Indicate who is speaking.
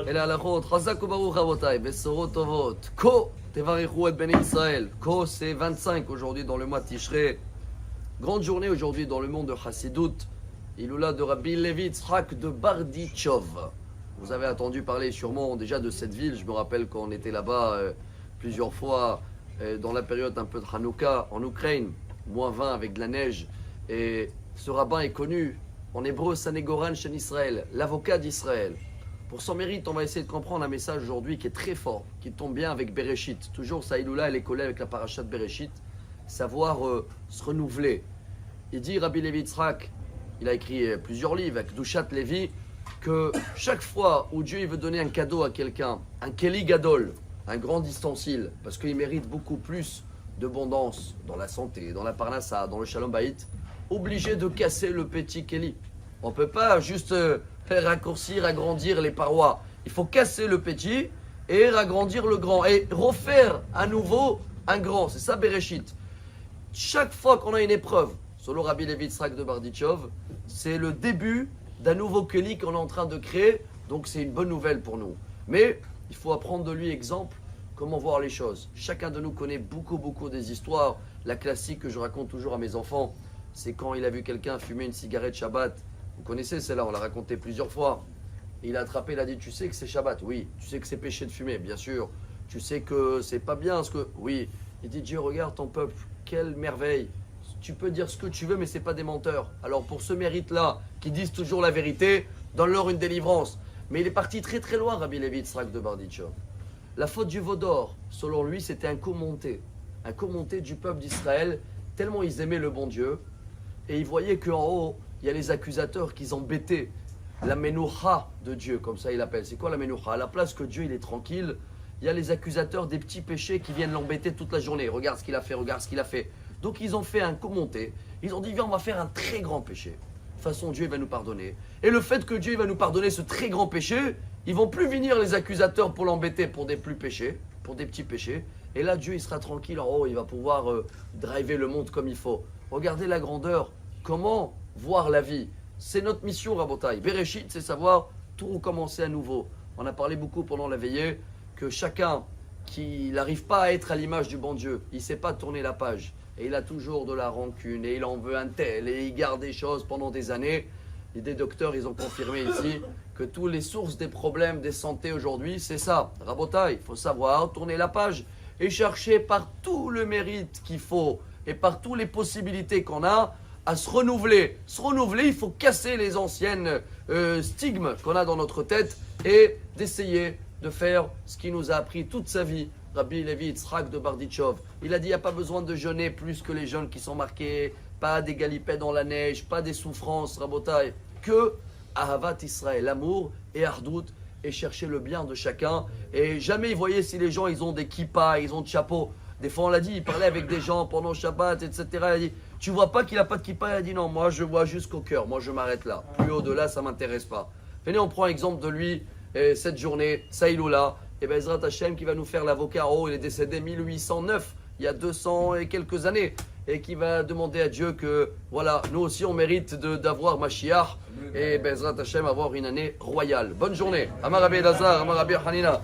Speaker 1: אלה הלכות, חזק וברוך רבותיי, בשורות טובות. Ko tevarichu et Bnei Israël. Ko c'est 25 aujourd'hui dans le mois Tishrei. Grande journée aujourd'hui dans le monde de Chassidut. Iloula de Rabbi Levi Yitzhak de Bardichov. Vous avez entendu parler sûrement déjà de cette ville. Je me rappelle qu'on était là-bas plusieurs fois dans la période un peu de Hanouka en Ukraine, moins 20 avec de la neige. Et ce rabbin est connu en hébreu, Sanegoran Shen Israël, l'avocat d'Israël. Pour son mérite, on va essayer de comprendre un message aujourd'hui qui est très fort, qui tombe bien avec Bereshit. Toujours, Saïloula, elle est collée avec la parasha de Bereshit. Savoir se renouveler. Il dit, Rabbi Levi Yitzhak, il a écrit plusieurs livres avec Dushat Levi, que chaque fois où Dieu il veut donner un cadeau à quelqu'un, un Keli Gadol, un grand ustensile, parce qu'il mérite beaucoup plus d'abondance dans la santé, dans la parnassa, dans le shalom bayit, obligé de casser le petit Keli. On ne peut pas juste raccourcir, agrandir les parois. Il faut casser le petit et agrandir le grand et refaire à nouveau un grand. C'est ça Bereshit. Chaque fois qu'on a une épreuve, selon Rabbi Levi Yitzhak de Bardichov, c'est le début d'un nouveau Keli qu'on est en train de créer. Donc c'est une bonne nouvelle pour nous. Mais il faut apprendre de lui exemple comment voir les choses. Chacun de nous connaît beaucoup des histoires. La classique que je raconte toujours à mes enfants, c'est quand il a vu quelqu'un fumer une cigarette Shabbat. Vous connaissez celle-là, on l'a raconté plusieurs fois. Et il a attrapé, il a dit, tu sais que c'est Shabbat? Oui. Tu sais que c'est péché de fumer? Bien sûr. Tu sais que c'est pas bien ce que... Oui. Il dit, Dieu, regarde ton peuple, quelle merveille. Tu peux dire ce que tu veux, mais c'est pas des menteurs. Alors pour ce mérite-là, qui disent toujours la vérité, donne-leur une délivrance. Mais il est parti très loin, Rabbi Levi Yitzhak de Bardichov. La faute du veau d'or, selon lui, c'était un commenté du peuple d'Israël, tellement ils aimaient le bon Dieu. Et ils voyaient qu'en haut, il y a les accusateurs qui embêtaient la menoucha de Dieu, comme ça il appelle. C'est quoi la menoucha? À la place que Dieu il est tranquille, il y a les accusateurs des petits péchés qui viennent l'embêter toute la journée. Regarde ce qu'il a fait, regarde ce qu'il a fait. Donc ils ont fait un commenté. Ils ont dit, viens, on va faire un très grand péché. De toute façon, Dieu il va nous pardonner. Et le fait que Dieu il va nous pardonner ce très grand péché, ils vont plus venir les accusateurs pour l'embêter pour des petits péchés. Et là, Dieu il sera tranquille en haut, il va pouvoir driver le monde comme il faut. Regardez la grandeur. Comment voir la vie? C'est notre mission, Rabotai. Bereshit, c'est savoir tout recommencer à nouveau. On a parlé beaucoup pendant la veillée que chacun qui n'arrive pas à être à l'image du bon Dieu, il ne sait pas tourner la page. Et il a toujours de la rancune et il en veut un tel et il garde des choses pendant des années. Et des docteurs, ils ont confirmé ici que toutes les sources des problèmes des santé aujourd'hui, c'est ça. Rabotai, il faut savoir tourner la page et chercher par tout le mérite qu'il faut et par toutes les possibilités qu'on a à se renouveler. Se renouveler, il faut casser les anciennes stigmes qu'on a dans notre tête et d'essayer de faire ce qu'il nous a appris toute sa vie. Rabbi Levi Yitzhak de Bardichov. Il a dit, il n'y a pas besoin de jeûner plus que les jeunes qui sont marqués, pas des galipets dans la neige, pas des souffrances, Rabotai, que Ahavat Israël, l'amour et Ardout, et chercher le bien de chacun. Et jamais il voyait si les gens, ils ont des kippas, ils ont de chapeaux. Des fois, on l'a dit, il parlait avec des gens pendant Shabbat, etc. Il a dit, tu vois pas qu'il n'a pas de kippa? Il a dit, non, moi, je vois jusqu'au cœur. Moi, je m'arrête là. Plus au-delà, ça ne m'intéresse pas. Venez, on prend exemple de lui, cette journée, Saïloula, et Bezrat Hashem qui va nous faire l'avocat. Oh, il est décédé 1809, il y a 200 et quelques années. Et qui va demander à Dieu que, voilà, nous aussi, on mérite d'avoir Mashiach. Et Bezrat Hashem avoir une année royale. Bonne journée. Amar Rabbi Elazar, Amar Rabbi Hanina.